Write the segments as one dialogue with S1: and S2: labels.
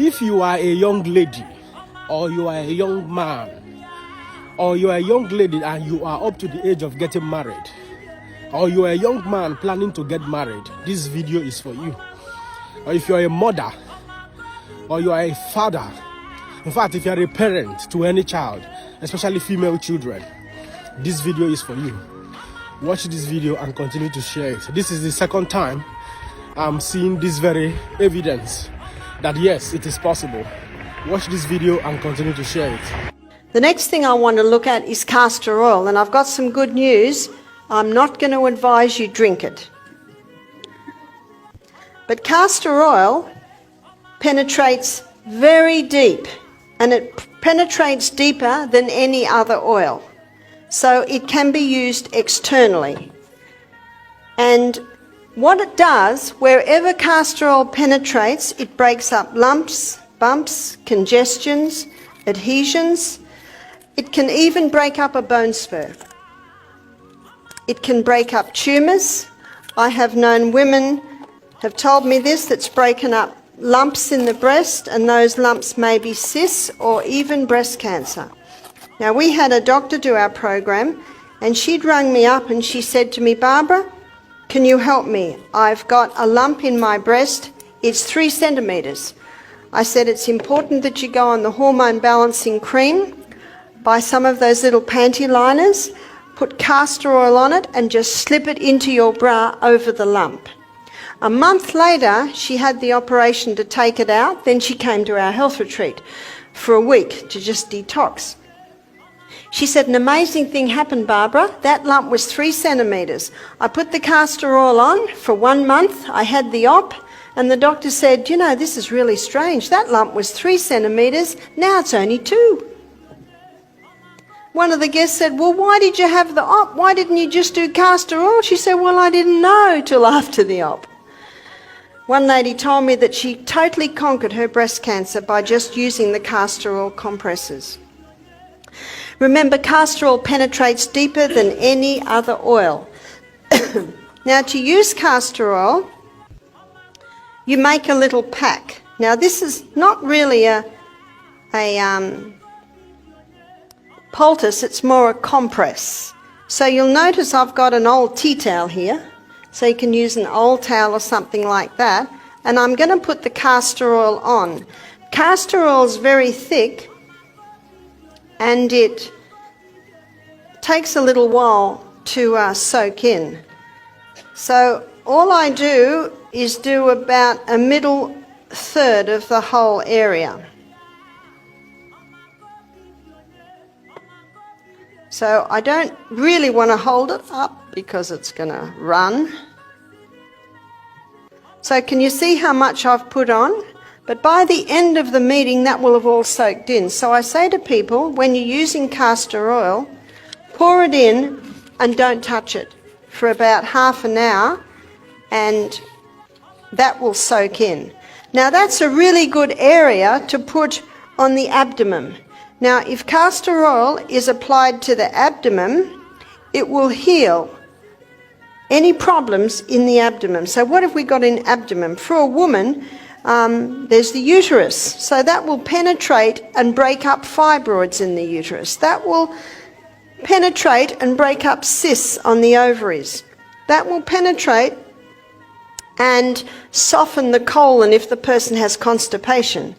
S1: If you are a young lady, or you are a young man, or you are a young lady and you are up to the age of getting married, or you are a young man planning to get married, this video is for you. Or if you are a mother, or you are a father, in fact, if you are a parent to any child, especially female children, this video is for you. Watch this video and continue to share it. This is the second time I'm seeing this very evidence that yes, it is possible. Watch this video and continue to share it.
S2: The next thing I want to look at is castor oil, and I've got some good news. I'm not going to advise you drink it. But castor oil penetrates very deep, and it penetrates deeper than any other oil. So it can be used externally. And what it does, wherever castor oil penetrates, it breaks up lumps, bumps, congestions, adhesions. It can even break up a bone spur. It can break up tumours. I have known women have told me this, that's broken up lumps in the breast, and those lumps may be cysts or even breast cancer. Now, we had a doctor do our program, and she'd rung me up and she said to me, Barbara, can you help me? I've got a lump in my breast. It's 3 centimetres. I said, it's important that you go on the hormone balancing cream, buy some of those little panty liners, put castor oil on it and just slip it into your bra over the lump. A month later, she had the operation to take it out. Then she came to our health retreat for a week to just detox. She said, an amazing thing happened, Barbara. That lump was 3 centimetres. I put the castor oil on for 1 month. I had the op, and the doctor said, you know, this is really strange. That lump was 3 centimetres. Now it's only 2. One of the guests said, well, why did you have the op? Why didn't you just do castor oil? She said, well, I didn't know till after the op. One lady told me that she totally conquered her breast cancer by just using the castor oil compresses. Remember, castor oil penetrates deeper than any other oil. Now, to use castor oil, you make a little pack. Now, this is not really a poultice, it's more a compress. So you'll notice I've got an old tea towel here. So you can use an old towel or something like that. And I'm going to put the castor oil on. Castor oil is very thick, and it takes a little while to soak in. So all I do is do about a middle third of the whole area. So I don't really want to hold it up because it's going to run. So can you see how much I've put on? But by the end of the meeting, that will have all soaked in. So I say to people, when you're using castor oil, pour it in and don't touch it for about half an hour, and that will soak in. Now, that's a really good area to put on the abdomen. Now, if castor oil is applied to the abdomen, it will heal any problems in the abdomen. So what have we got in abdomen? For a woman, there's the uterus. So that will penetrate and break up fibroids in the uterus. That will penetrate and break up cysts on the ovaries. That will penetrate and soften the colon if the person has constipation.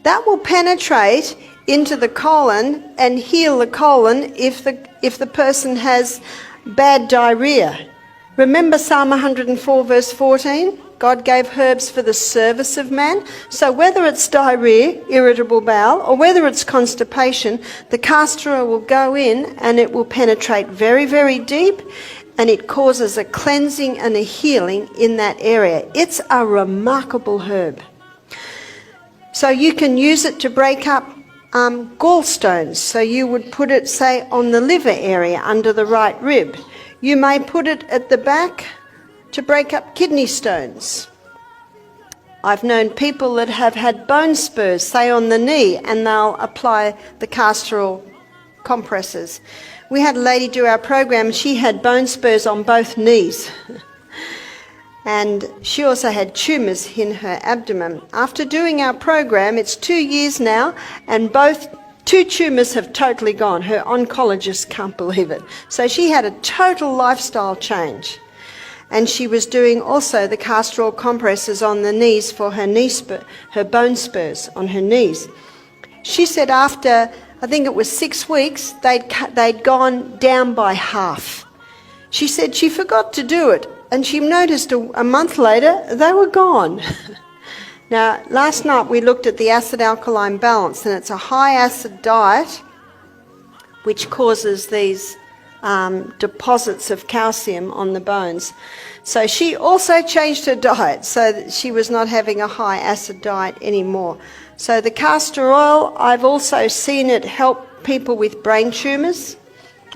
S2: That will penetrate into the colon and heal the colon if the person has bad diarrhea. Remember Psalm 104 verse 14? God gave herbs for the service of man. So whether it's diarrhea, irritable bowel, or whether it's constipation, the castor oil will go in and it will penetrate very, very deep, and it causes a cleansing and a healing in that area. It's a remarkable herb. So you can use it to break up gallstones. So you would put it, say, on the liver area under the right rib. You may put it at the back to break up kidney stones. I've known people that have had bone spurs, say on the knee, and they'll apply the castor oil compresses. We had a lady do our program, she had bone spurs on both knees. and she also had tumours in her abdomen. After doing our program, it's 2 years now, and two tumours have totally gone. Her oncologist can't believe it. So she had a total lifestyle change. And she was doing also the castor oil compresses on the knees for her bone spurs on her knees. She said after, I think it was 6 weeks, they'd gone down by half. She said she forgot to do it, and she noticed a month later they were gone. Now, last night we looked at the acid-alkaline balance, and it's a high-acid diet which causes these deposits of calcium on the bones. So she also changed her diet so that she was not having a high-acid diet anymore. So the castor oil, I've also seen it help people with brain tumours.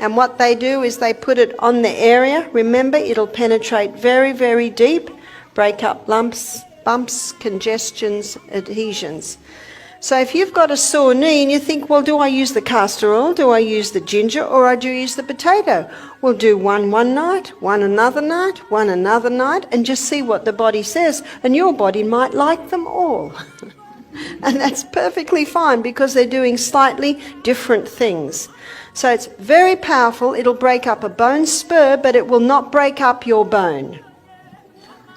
S2: And what they do is they put it on the area. Remember, it'll penetrate very, very deep, break up lumps, bumps, congestions, adhesions. So if you've got a sore knee and you think, well, do I use the castor oil, do I use the ginger, or do I use the potato? Well, do one night, one another night, and just see what the body says. And your body might like them all. And that's perfectly fine because they're doing slightly different things. So it's very powerful. It'll break up a bone spur, but it will not break up your bone.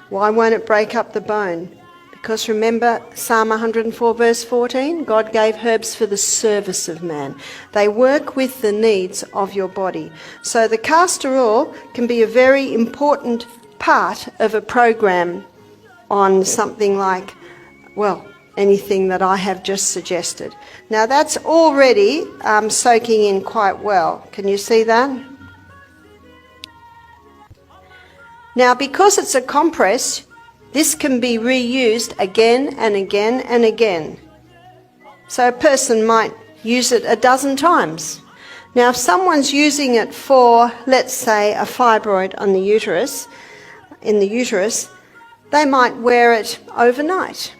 S2: Why won't it break up the bone? Because remember Psalm 104 verse 14, God gave herbs for the service of man. They work with the needs of your body. So the castor oil can be a very important part of a program on something like, well, anything that I have just suggested. Now that's already soaking in quite well. Can you see that? Now because it's a compress, this can be reused again and again and again. So a person might use it a dozen times. Now if someone's using it for, let's say, a fibroid on the uterus, in the uterus, they might wear it overnight.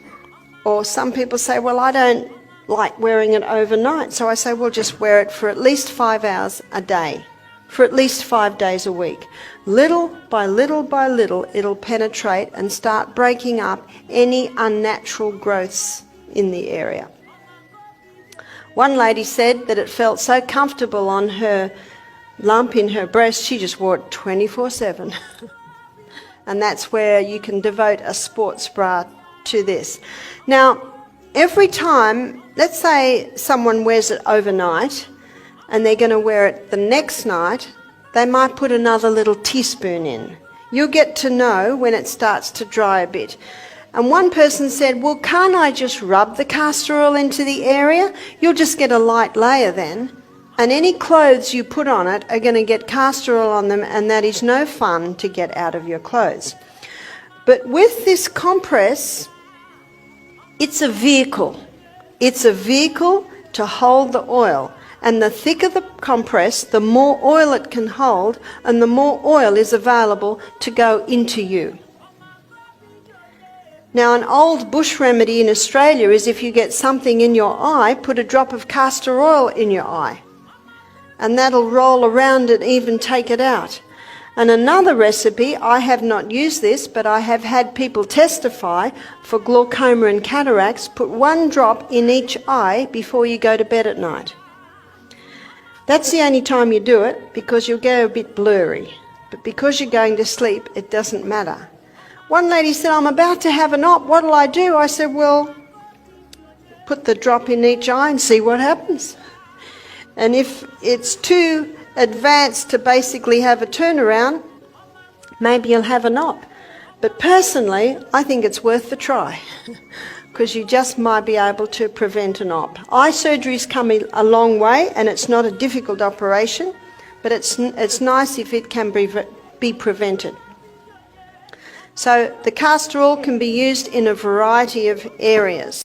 S2: Or some people say, well, I don't like wearing it overnight. So I say, well, just wear it for at least 5 hours a day, for at least 5 days a week. Little by little by little, it'll penetrate and start breaking up any unnatural growths in the area. One lady said that it felt so comfortable on her lump in her breast, she just wore it 24/7. And that's where you can devote a sports bra to this. Now, every time, let's say someone wears it overnight and they're going to wear it the next night, they might put another little teaspoon in. You'll get to know when it starts to dry a bit. And one person said, well, can't I just rub the castor oil into the area? You'll just get a light layer then. And any clothes you put on it are going to get castor oil on them, and that is no fun to get out of your clothes. But with this compress, it's a vehicle. It's a vehicle to hold the oil. And the thicker the compress, the more oil it can hold, and the more oil is available to go into you. Now, an old bush remedy in Australia is if you get something in your eye, put a drop of castor oil in your eye. And that'll roll around and even take it out. And another recipe, I have not used this, but I have had people testify for glaucoma and cataracts, put 1 drop in each eye before you go to bed at night. That's the only time you do it, because you'll go a bit blurry. But because you're going to sleep, it doesn't matter. One lady said, I'm about to have an op, what'll I do? I said, well, put the drop in each eye and see what happens. And if it's too advanced to basically have a turnaround, maybe you'll have an op. But personally, I think it's worth the try, because you just might be able to prevent an op. Eye surgery's come a long way, and it's not a difficult operation, but it's nice if it can be prevented. So the castor oil can be used in a variety of areas.